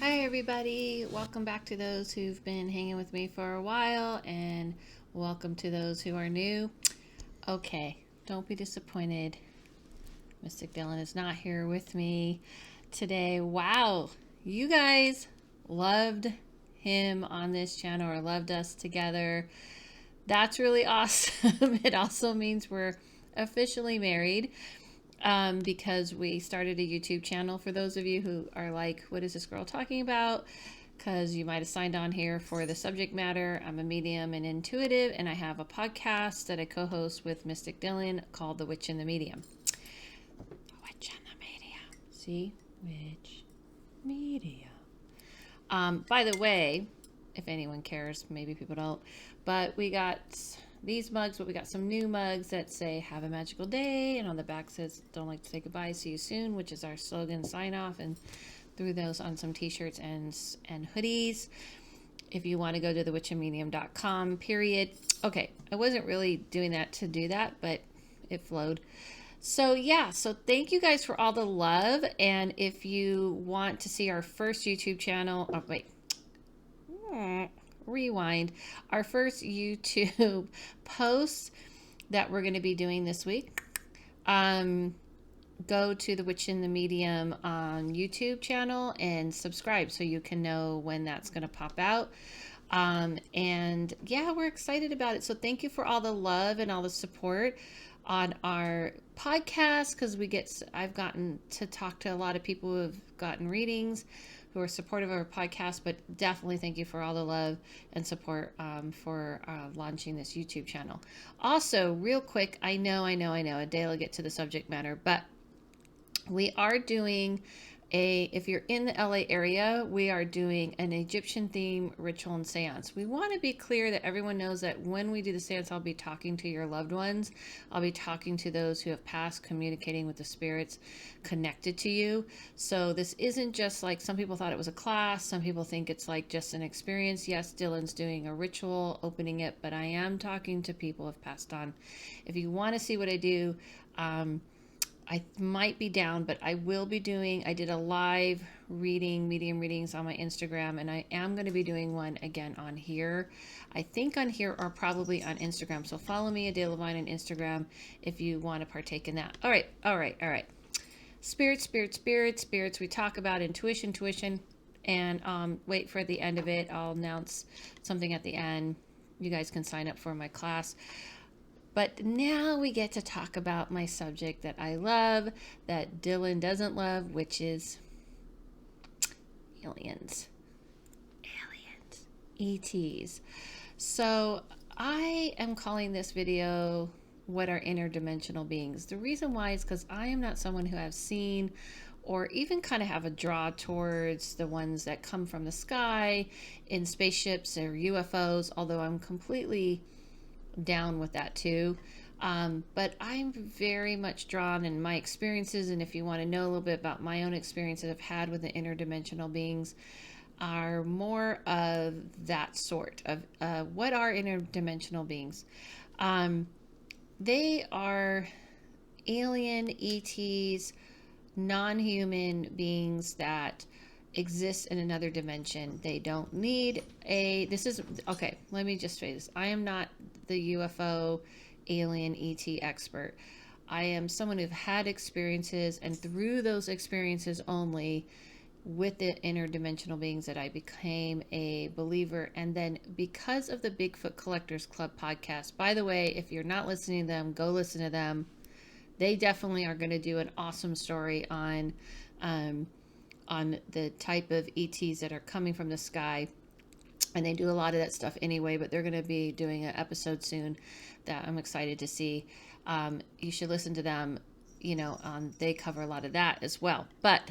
Hi, everybody. Welcome back to those who've been hanging with me for a while, and welcome to those who are new. Okay, don't be disappointed. Mystic Dylan is not here with me today. Wow, you guys loved him on this channel or loved us together. That's really awesome. It also means we're officially married. Because we started a YouTube channel for those of you who are like, what is this girl talking about? Because you might have signed on here for the subject matter. I'm a medium and intuitive, and I have a podcast that I co-host with Mystic Dylan called The Witch and the Medium. The Witch and the Medium. See? Witch Medium. By the way, if anyone cares, maybe people don't, but we got these mugs, but we got some new mugs that say have a magical day, and on the back says don't like to say goodbye, see you soon, which is our slogan sign off, and threw those on some t-shirts and hoodies if you want to go to thewitchandmedium.com period. Okay, I wasn't really doing that to do that, but it flowed. So yeah, so thank you guys for all the love, and if you want to see our first YouTube channel, rewind, our first YouTube post that we're going to be doing this week, go to the Witch in the Medium on YouTube channel and subscribe so you can know when that's going to pop out. And yeah, we're excited about it. So thank you for all the love and all the support on our podcast, because I've gotten to talk to a lot of people who have gotten readings, who are supportive of our podcast, but definitely thank you for all the love and support for launching this YouTube channel. Also, real quick, I know, a day will get to the subject matter, but we are doing if you're in the LA area, we are doing an Egyptian theme ritual and seance. We want to be clear that everyone knows that when we do the seance, I'll be talking to your loved ones. I'll be talking to those who have passed, communicating with the spirits connected to you. So this isn't just like, some people thought it was a class. Some people think it's like just an experience. Yes, Dylan's doing a ritual, opening it, but I am talking to people who have passed on. If you want to see what I do, I might be down, but I will be doing, I did a live medium readings on my Instagram, and I am going to be doing one again on here. I think on here or probably on Instagram. So follow me, Adele Levine, on Instagram if you want to partake in that. All right. Spirits. We talk about intuition, and wait for the end of it. I'll announce something at the end. You guys can sign up for my class. But now we get to talk about my subject that I love, that Dylan doesn't love, which is aliens. ETs. So I am calling this video What Are Interdimensional Beings? The reason why is because I am not someone who has seen or even kind of have a draw towards the ones that come from the sky in spaceships or UFOs, although I'm completely down with that too. But I'm very much drawn in my experiences, and if you want to know a little bit about my own experiences I've had with the interdimensional beings, are more of that sort of what are interdimensional beings. They are alien ETs, non-human beings that exist in another dimension. They don't need let me just say this. I am not the UFO alien ET expert. I am someone who've had experiences, and through those experiences only with the interdimensional beings that I became a believer. And then because of the Bigfoot Collectors Club podcast, by the way, if you're not listening to them, go listen to them. They definitely are going to do an awesome story on the type of ETs that are coming from the sky. And they do a lot of that stuff anyway, but they're going to be doing an episode soon that I'm excited to see. You should listen to them. They cover a lot of that as well. But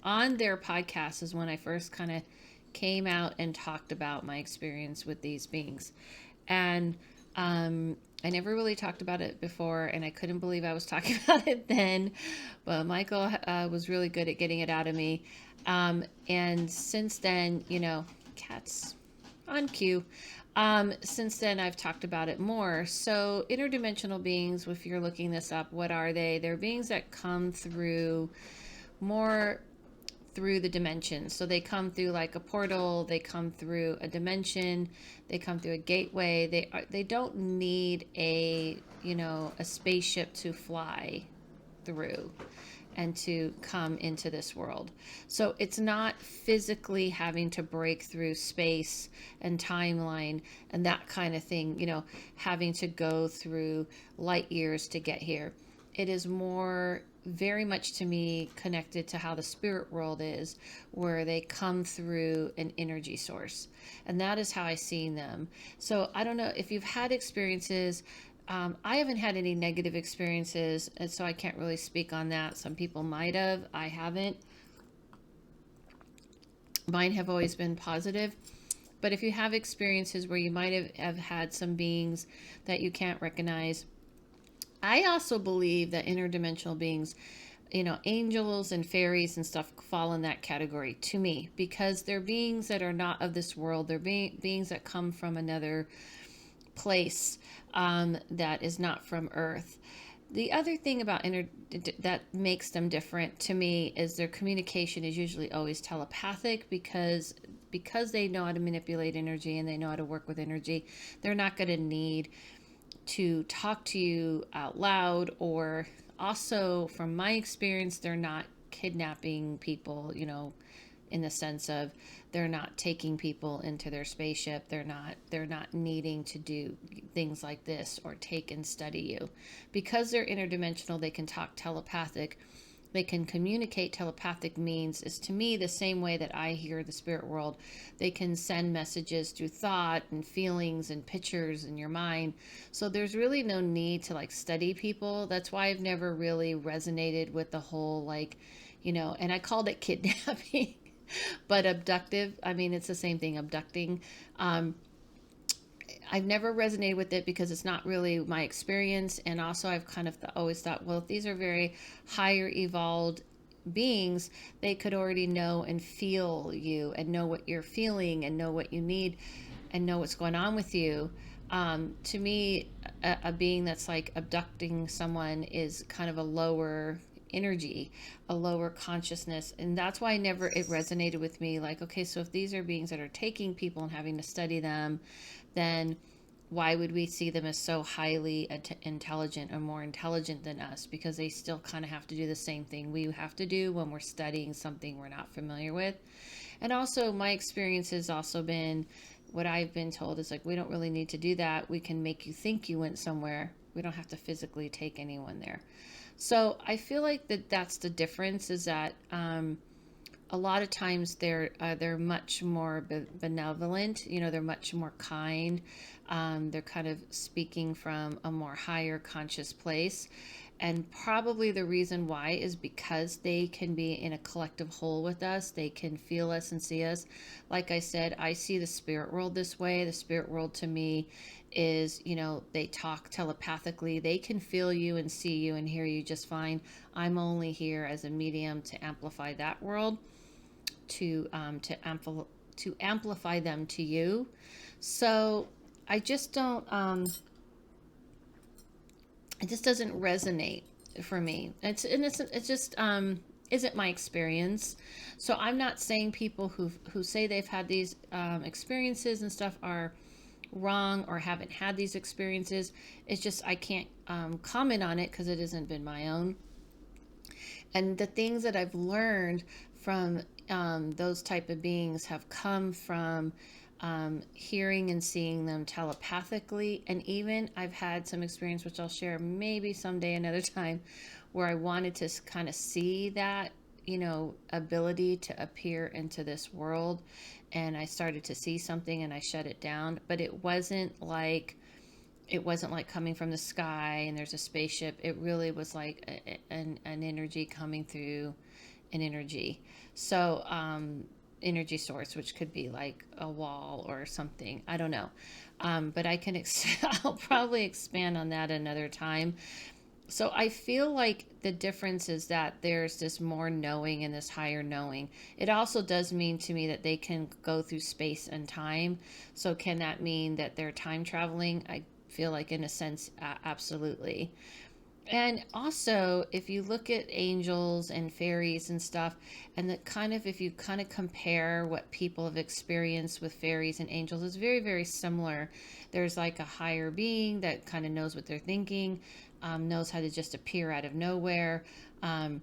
on their podcast is when I first kind of came out and talked about my experience with these beings. And I never really talked about it before, and I couldn't believe I was talking about it then. But Michael was really good at getting it out of me. And since then, cats on cue. Since then, I've talked about it more. So interdimensional beings, if you're looking this up, what are they? They're beings that come through through the dimensions. So they come through like a portal, they come through a dimension, they come through a gateway. They don't need a spaceship to fly through and to come into this world. So it's not physically having to break through space and timeline and that kind of thing, having to go through light years to get here. It is more very much to me connected to how the spirit world is, where they come through an energy source. And that is how I see them. So I don't know if you've had experiences. I haven't had any negative experiences, and so I can't really speak on that. Some people might have. I haven't. Mine have always been positive. But if you have experiences where you might have had some beings that you can't recognize, I also believe that interdimensional beings, angels and fairies and stuff fall in that category to me, because they're beings that are not of this world. They're beings that come from another place that is not from Earth. The other thing about that makes them different to me is their communication is usually always telepathic, because they know how to manipulate energy and they know how to work with energy. They're not going to need to talk to you out loud, or also from my experience, they're not kidnapping people, in the sense of they're not taking people into their spaceship. They're not needing to do things like this or take and study you. Because they're interdimensional, they can talk telepathic. They can communicate telepathic means is, to me, the same way that I hear the spirit world. They can send messages through thought and feelings and pictures in your mind. So there's really no need to study people. That's why I've never really resonated with the whole and I called it kidnapping. But abductive, I mean, it's the same thing, abducting. I've never resonated with it because it's not really my experience. And also I've kind of always thought, well, if these are very higher evolved beings, they could already know and feel you and know what you're feeling and know what you need and know what's going on with you. To me, a being that's abducting someone is kind of a lower energy, a lower consciousness. And that's why it resonated with me. Okay, so if these are beings that are taking people and having to study them, then why would we see them as so highly intelligent or more intelligent than us? Because they still kind of have to do the same thing we have to do when we're studying something we're not familiar with. And also my experience has also been, what I've been told is we don't really need to do that. We can make you think you went somewhere. We don't have to physically take anyone there. So I feel like that's the difference, is that a lot of times they're much more benevolent. They're much more kind. They're kind of speaking from a more higher conscious place. And probably the reason why is because they can be in a collective whole with us. They can feel us and see us. Like I said, I see the spirit world this way. The spirit world to me is, they talk telepathically. They can feel you and see you and hear you just fine. I'm only here as a medium to amplify that world, to amplify them to you. So I just don't, it just doesn't resonate for me. It's just isn't my experience. So I'm not saying people who say they've had these experiences and stuff are wrong or haven't had these experiences. It's just I can't comment on it because it hasn't been my own. And the things that I've learned from those type of beings have come from hearing and seeing them telepathically. And even I've had some experience, which I'll share maybe someday another time, where I wanted to kind of see that, ability to appear into this world. And I started to see something and I shut it down. But it wasn't like coming from the sky and there's a spaceship. It really was like an energy coming through an energy. So, energy source, which could be like a wall or something. I don't know. But I'll probably expand on that another time. So I feel like the difference is that there's this more knowing and this higher knowing. It also does mean to me that they can go through space and time. So can that mean that they're time traveling? I feel like in a sense, absolutely. And also, if you look at angels and fairies and stuff, and that kind of, if you kind of compare what people have experienced with fairies and angels, it's very, very similar. There's like a higher being that kind of knows what they're thinking, knows how to just appear out of nowhere, um,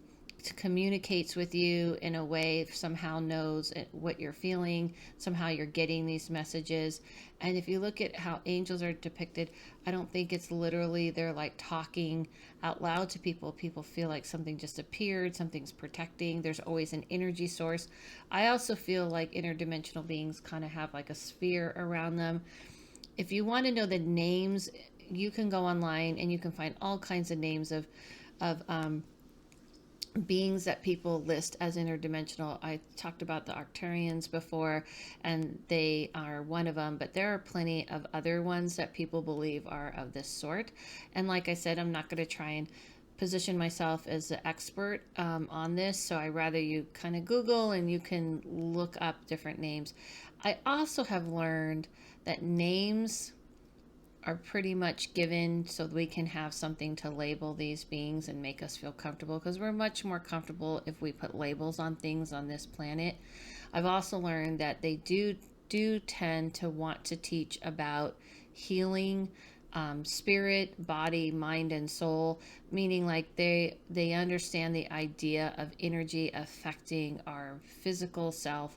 communicates with you in a way, somehow knows what you're feeling, somehow you're getting these messages. And if you look at how angels are depicted, I don't think it's literally they're like talking out loud to people. People feel like something just appeared, something's protecting. There's always an energy source. I also feel like interdimensional beings kind of have like a sphere around them. If you want to know the names, you can go online and you can find all kinds of names of beings that people list as interdimensional. I talked about the Arcturians before, and they are one of them, but there are plenty of other ones that people believe are of this sort. And like I said, I'm not going to try and position myself as the expert on this, so I rather you kind of Google and you can look up different names. I also have learned that names are pretty much given so we can have something to label these beings and make us feel comfortable, because we're much more comfortable if we put labels on things on this planet. I've also learned that they do tend to want to teach about healing, spirit, body, mind, and soul, meaning like they understand the idea of energy affecting our physical self.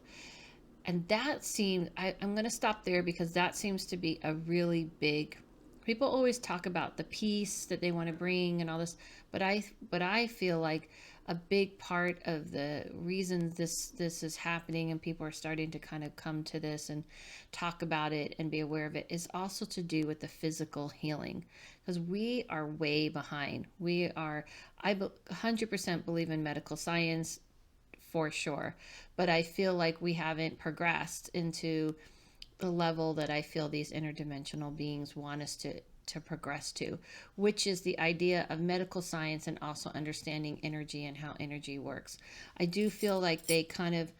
And that seems, I'm going to stop there because that seems to be a really big, people always talk about the peace that they want to bring and all this, but I feel like a big part of the reason this is happening and people are starting to kind of come to this and talk about it and be aware of it is also to do with the physical healing, because we are way behind. We are, I 100% believe in medical science for sure. But I feel like we haven't progressed into the level that I feel these interdimensional beings want us to progress to, which is the idea of medical science and also understanding energy and how energy works. I do feel like they kind of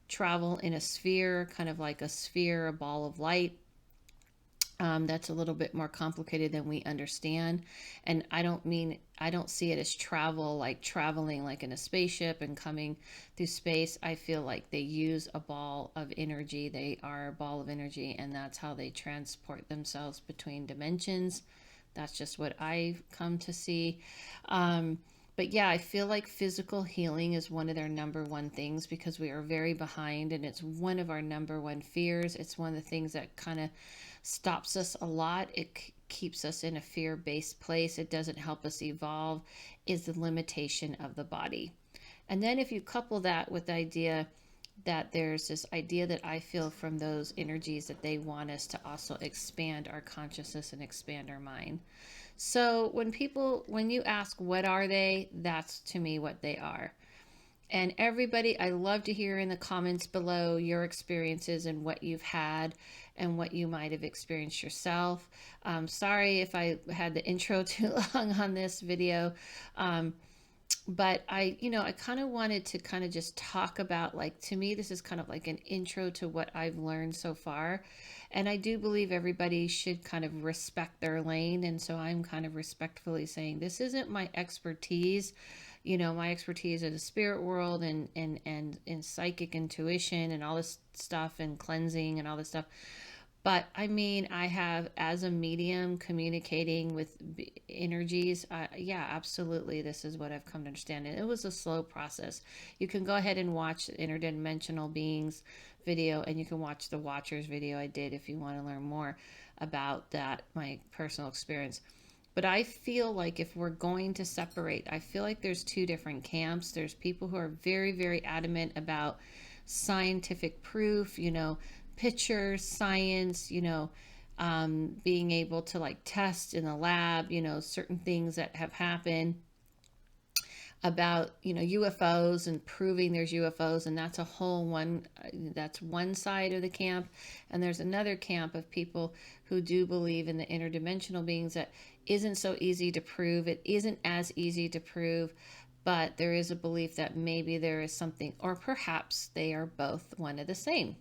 travel in a sphere, kind of like a sphere, a ball of light, that's a little bit more complicated than we understand. And I don't see it as travel, like traveling like in a spaceship and coming through space. I feel like they use a ball of energy. They are a ball of energy, and that's how they transport themselves between dimensions. That's just what I've come to see. But yeah, I feel like physical healing is one of their number one things because we are very behind, and it's one of our number one fears. It's one of the things that kind of stops us a lot. It keeps us in a fear based place. It doesn't help us evolve, is the limitation of the body. And then if you couple that with the idea that there's this idea that I feel from those energies that they want us to also expand our consciousness and expand our mind. So when you ask what are they, that's to me what they are. And everybody, I love to hear in the comments below your experiences and what you've had and what you might have experienced yourself. Sorry if I had the intro too long on this video. But I kind of wanted to kind of just talk about, like, to me, this is kind of like an intro to what I've learned so far. And I do believe everybody should kind of respect their lane. And so I'm kind of respectfully saying, this isn't my expertise. My expertise is the spirit world and in psychic intuition and all this stuff and cleansing and all this stuff. But I mean, I have, as a medium communicating with energies, yeah, absolutely. This is what I've come to understand. And it was a slow process. You can go ahead and watch the Interdimensional Beings video, and you can watch the Watchers video I did if you want to learn more about that, my personal experience. But I feel like if we're going to separate, I feel like there's two different camps. There's people who are very, very adamant about scientific proof, pictures, science, being able to like test in the lab, certain things that have happened about UFOs and proving there's UFOs, and that's a whole one. That's one side of the camp, and there's another camp of people who do believe in the interdimensional beings that isn't so easy to prove. It isn't as easy to prove, but there is a belief that maybe there is something, or perhaps they are both one of the same.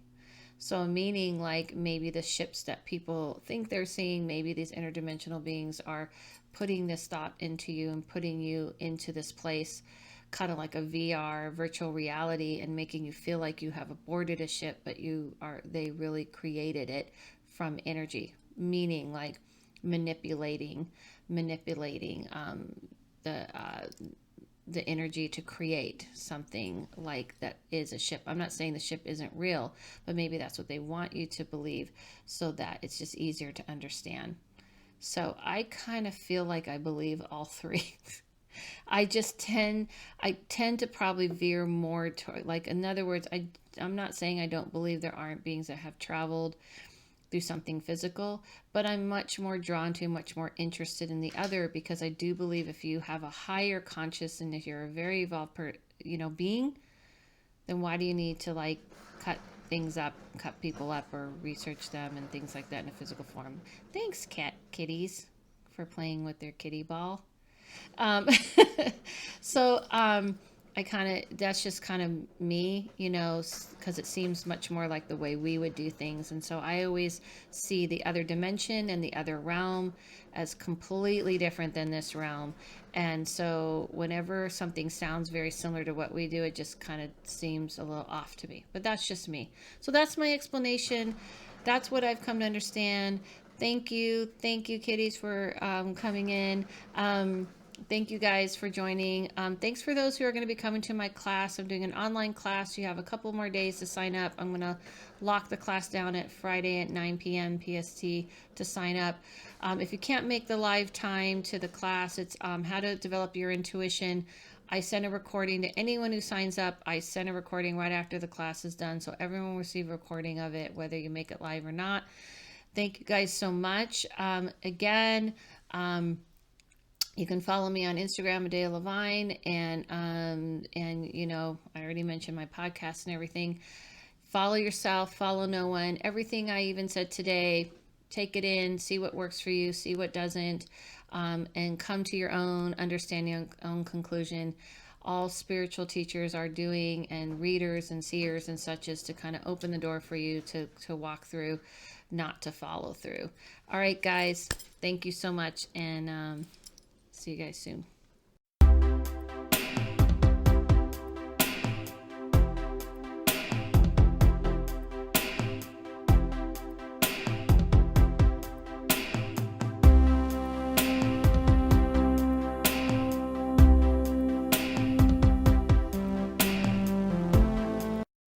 So, meaning like maybe the ships that people think they're seeing, maybe these interdimensional beings are putting this thought into you and putting you into this place, kind of like a VR, virtual reality, and making you feel like you have aborted a ship, but they really created it from energy, meaning like manipulating, manipulating the the energy to create something like that is a ship. I'm not saying the ship isn't real, but maybe that's what they want you to believe so that it's just easier to understand. So I kind of feel like I believe all three. I just tend to probably veer more toward, like, in other words, I'm not saying I don't believe there aren't beings that have traveled through something physical, but I'm much more drawn to, much more interested in the other, because I do believe if you have a higher conscious and if you're a very evolved being, then why do you need to like cut things up, cut people up, or research them and things like that in a physical form? Thanks, kitties, for playing with their kitty ball. Um, so I kind of, that's just kind of me, because it seems much more like the way we would do things. And so I always see the other dimension and the other realm as completely different than this realm. And so whenever something sounds very similar to what we do, it just kind of seems a little off to me. But that's just me. So that's my explanation. That's what I've come to understand. Thank you. Thank you, kitties, for coming in. Thank you guys for joining. Thanks for those who are going to be coming to my class. I'm doing an online class. You have a couple more days to sign up. I'm going to lock the class down at Friday at 9 p.m. PST to sign up. If you can't make the live time to the class, it's how to develop your intuition. I send a recording to anyone who signs up. I send a recording right after the class is done, so everyone will receive a recording of it, whether you make it live or not. Thank you guys so much. Again, you can follow me on Instagram, Adea Levine, and I already mentioned my podcast and everything. Follow yourself, follow no one. Everything I even said today, take it in, see what works for you, see what doesn't, and come to your own understanding, own conclusion. All spiritual teachers are doing, and readers and seers and such, is to kind of open the door for you to walk through, not to follow through. All right, guys, thank you so much, and see you guys soon.